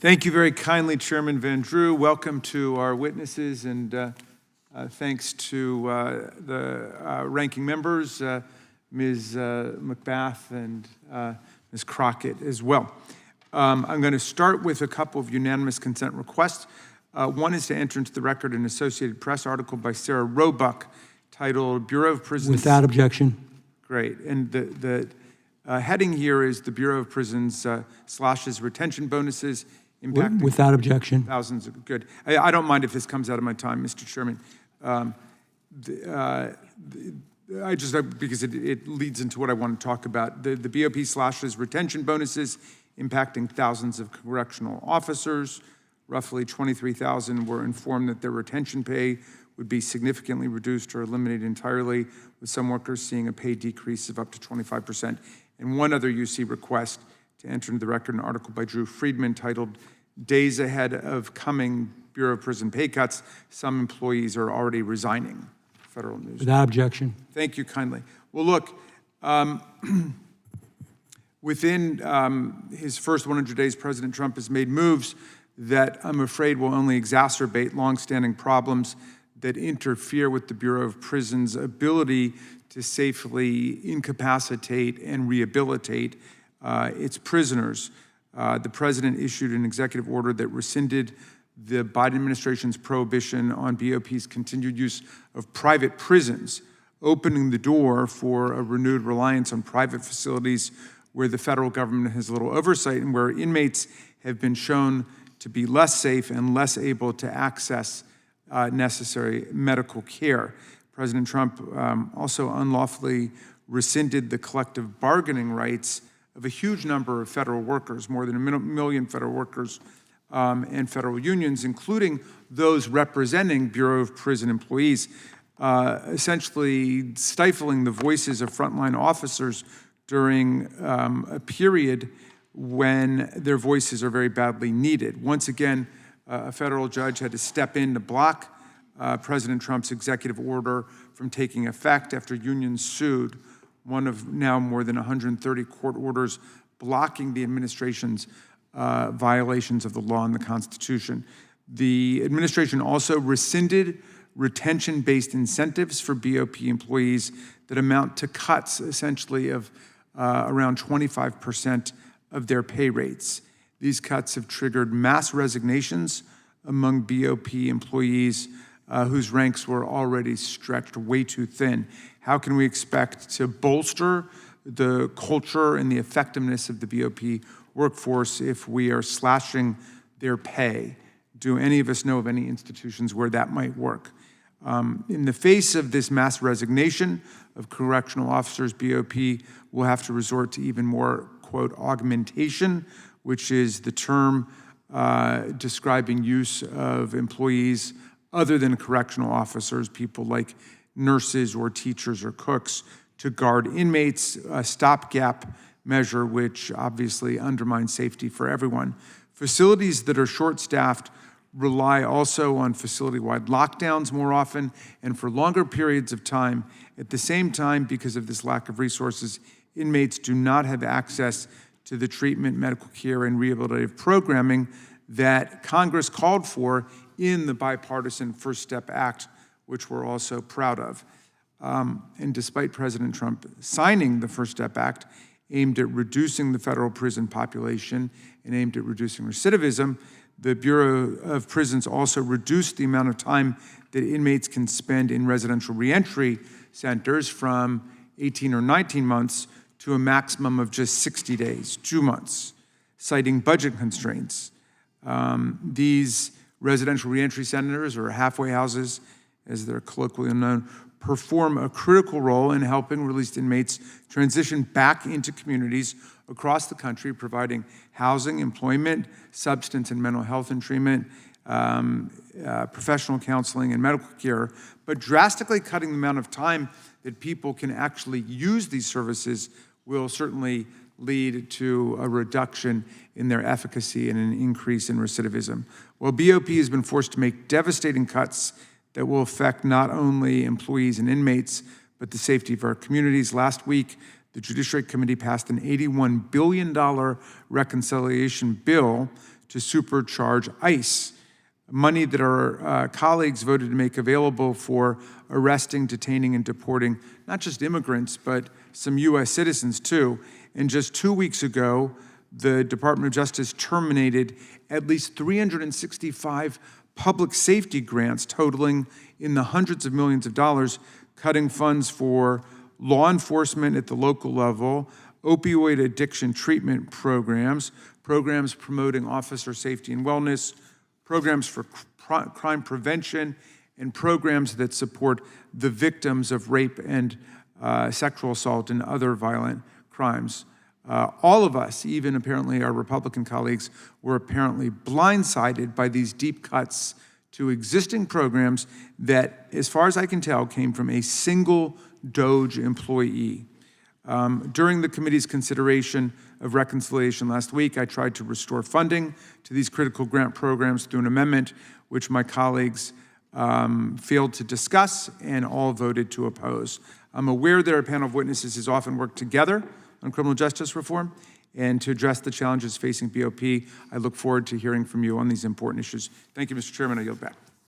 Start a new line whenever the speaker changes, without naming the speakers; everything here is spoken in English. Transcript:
Thank you very kindly, Chairman Van Drew. Welcome to our witnesses, and thanks to the ranking members, Ms. McBath and Ms. Crockett as well. I'm going to start with a couple of unanimous consent requests. One is to enter into the record an Associated Press article by Sarah Roebuck titled Bureau of Prisons.
Without objection.
Great. And the heading here is the Bureau of Prisons slashes retention bonuses impacting
without objection.
Thousands of good. I don't mind if this comes out of my time, Mr. Chairman. Because it leads into what I want to talk about. The BOP slashes retention bonuses impacting thousands of correctional officers. Roughly 23,000 were informed that their retention pay would be significantly reduced or eliminated entirely, with some workers seeing a pay decrease of up to 25%. And one other UC request to enter into the record an article by Drew Friedman titled Days Ahead of Coming Bureau of Prison Pay Cuts. Some employees are already resigning. Federal News.
Without objection.
Thank you kindly. Well, look, within his first 100 days, President Trump has made moves that I'm afraid will only exacerbate longstanding problems that interfere with the Bureau of Prisons' ability to safely incapacitate and rehabilitate its prisoners. The president issued an executive order that rescinded the Biden administration's prohibition on BOP's continued use of private prisons, opening the door for a renewed reliance on private facilities where the federal government has little oversight and where inmates have been shown to be less safe and less able to access necessary medical care. President Trump also unlawfully rescinded the collective bargaining rights of a huge number of federal workers, more than 1 million federal workers and federal unions, including those representing Bureau of Prison employees, essentially stifling the voices of frontline officers during a period when their voices are very badly needed. Once again, a federal judge had to step in to block President Trump's executive order from taking effect after unions sued one of now more than 130 court orders blocking the administration's violations of the law and the Constitution. The administration also rescinded retention-based incentives for BOP employees that amount to cuts, essentially, of around 25% of their pay rates. These cuts have triggered mass resignations among BOP employees whose ranks were already stretched way too thin. How can we expect to bolster the culture and the effectiveness of the BOP workforce if we are slashing their pay? Do any of us know of any institutions where that might work? In the face of this mass resignation of correctional officers, BOP will have to resort to even more, quote, augmentation, which is the term describing use of employees other than correctional officers, people like nurses or teachers or cooks, to guard inmates, a stopgap measure which obviously undermines safety for everyone. Facilities that are short-staffed rely also on facility-wide lockdowns more often and for longer periods of time. At the same time, because of this lack of resources, inmates do not have access to the treatment, medical care, and rehabilitative programming that Congress called for in the bipartisan First Step Act, which we're also proud of. And despite President Trump signing the First Step Act, aimed at reducing the federal prison population and aimed at reducing recidivism, the Bureau of Prisons also reduced the amount of time that inmates can spend in residential reentry centers from 18 or 19 months to a maximum of just 60 days, 2 months, citing budget constraints. These residential reentry centers, or halfway houses, as they're colloquially known, perform a critical role in helping released inmates transition back into communities across the country, providing housing, employment, substance and mental health and treatment, professional counseling and medical care, but drastically cutting the amount of time that people can actually use these services will certainly lead to a reduction in their efficacy and an increase in recidivism. Well, BOP has been forced to make devastating cuts that will affect not only employees and inmates, but the safety of our communities. Last week, the Judiciary Committee passed an $81 billion reconciliation bill to to supercharge ICE, money that our colleagues voted to make available for arresting, detaining, and deporting not just immigrants, but some U.S. citizens too. And just 2 weeks ago, the Department of Justice terminated at least 365 public safety grants totaling in the hundreds of millions of dollars, cutting funds for law enforcement at the local level, opioid addiction treatment programs, programs promoting officer safety and wellness, programs for crime prevention, and programs that support the victims of rape and sexual assault and other violent crimes. All of us, even apparently our Republican colleagues, were apparently blindsided by these deep cuts to existing programs that, as far as I can tell, came from a single DOJ employee. During the committee's consideration of reconciliation last week, I tried to restore funding to these critical grant programs through an amendment which my colleagues failed to discuss and all voted to oppose. I'm aware that our panel of witnesses has often worked together on criminal justice reform and to address the challenges facing BOP. I look forward to hearing from you on these important issues. Thank you, Mr. Chairman. I yield back.